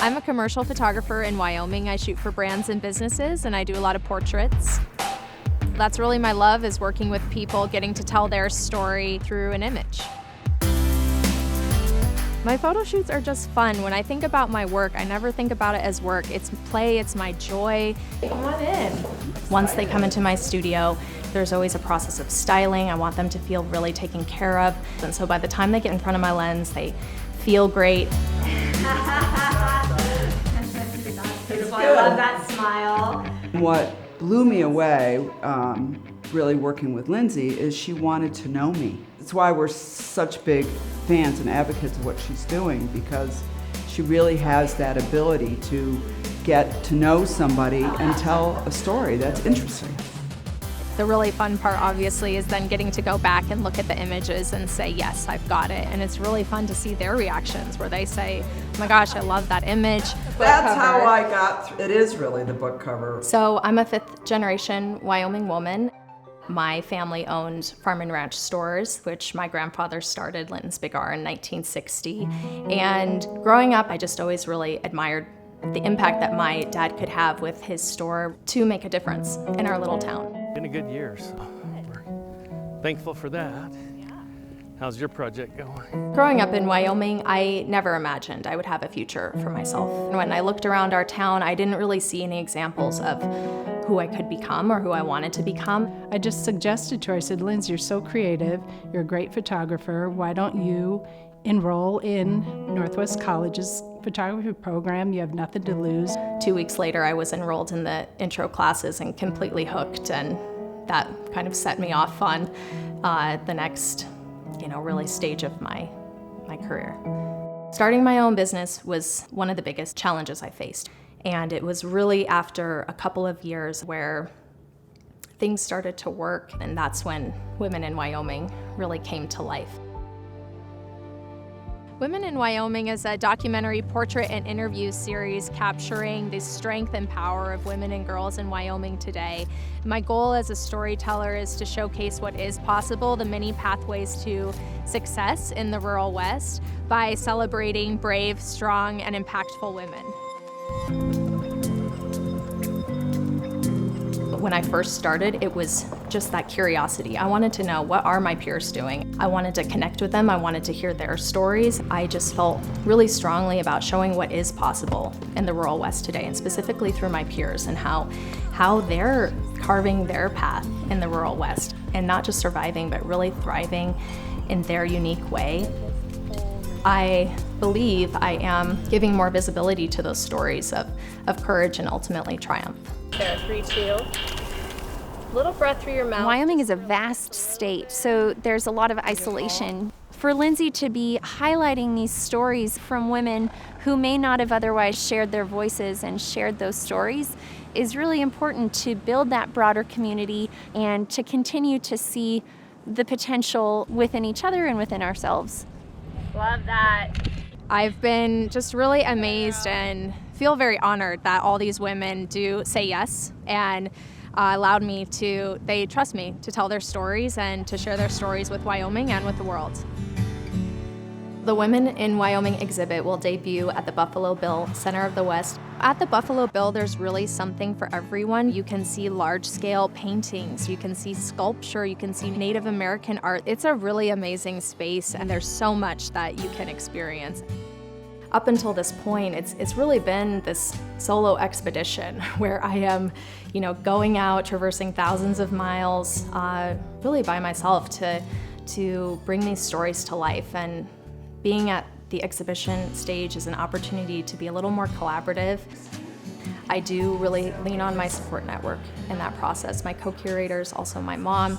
I'm a commercial photographer in Wyoming. I shoot for brands and businesses, and I do a lot of portraits. That's really my love, is working with people, getting to tell their story through an image. My photo shoots are just fun. When I think about my work, I never think about it as work. It's play, it's my joy. Come on in. Once they come into my studio, there's always a process of styling. I want them to feel really taken care of. And so by the time they get in front of my lens, they feel great. That's why I love that smile. What blew me away, really working with Lindsay, is she wanted to know me. That's why we're such big fans and advocates of what she's doing, because she really has that ability to get to know somebody and tell a story that's interesting. The really fun part, obviously, is then getting to go back and look at the images and say, yes, I've got it. And it's really fun to see their reactions where they say, oh my gosh, I love that image. That's how I got it is really the book cover. So I'm a fifth generation Wyoming woman. My family owned farm and ranch stores, which my grandfather started, Linton's Big R, in 1960. And growing up, I just always really admired the impact that my dad could have with his store to make a difference in our little town. Been a good year, so we're thankful for that. How's your project going? Growing up in Wyoming, I never imagined I would have a future for myself. When I looked around our town, I didn't really see any examples of who I could become or who I wanted to become. I just suggested to her, I said, Lindsay, you're so creative, you're a great photographer, why don't you enroll in Northwest College's photography program? You have nothing to lose. 2 weeks later, I was enrolled in the intro classes and completely hooked, and that kind of set me off on the next, really stage of my career. Starting my own business was one of the biggest challenges I faced, and it was really after a couple of years where things started to work, and that's when Women in Wyoming really came to life. Women in Wyoming is a documentary portrait and interview series capturing the strength and power of women and girls in Wyoming today. My goal as a storyteller is to showcase what is possible, the many pathways to success in the rural West, by celebrating brave, strong, and impactful women. When I first started, it was just that curiosity. I wanted to know, what are my peers doing? I wanted to connect with them. I wanted to hear their stories. I just felt really strongly about showing what is possible in the rural West today, and specifically through my peers and how they're carving their path in the rural West, and not just surviving, but really thriving in their unique way. I believe I am giving more visibility to those stories of courage and ultimately triumph. There, 3, 2. Little breath through your mouth. Wyoming is a vast state, so there's a lot of isolation. For Lindsay to be highlighting these stories from women who may not have otherwise shared their voices and shared those stories is really important to build that broader community and to continue to see the potential within each other and within ourselves. Love that. I've been just really amazed and feel very honored that all these women do say yes and allowed me to, they trust me to tell their stories and to share their stories with Wyoming and with the world. The Women in Wyoming exhibit will debut at the Buffalo Bill Center of the West. At the Buffalo Bill, there's really something for everyone. You can see large-scale paintings, you can see sculpture, you can see Native American art. It's a really amazing space, and there's so much that you can experience. Up until this point, it's really been this solo expedition where I am, going out, traversing thousands of miles, really by myself to bring these stories to life. And being at the exhibition stage is an opportunity to be a little more collaborative. I do really lean on my support network in that process. My co-curators, also my mom,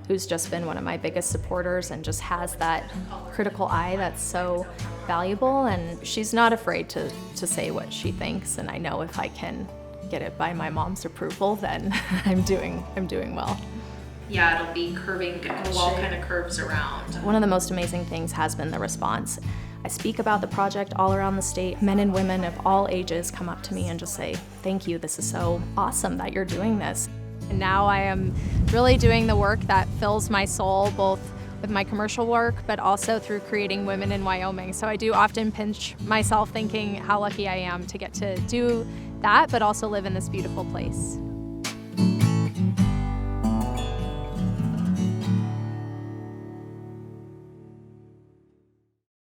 who's just been one of my biggest supporters and just has that critical eye that's so valuable, and she's not afraid to say what she thinks, and I know if I can get it by my mom's approval, then I'm doing well. Yeah, it'll be curving, the wall kind of curves around. One of the most amazing things has been the response. I speak about the project all around the state. Men and women of all ages come up to me and just say, thank you, this is so awesome that you're doing this. And now I am really doing the work that fills my soul, both with my commercial work, but also through creating Women in Wyoming. So I do often pinch myself thinking how lucky I am to get to do that, but also live in this beautiful place.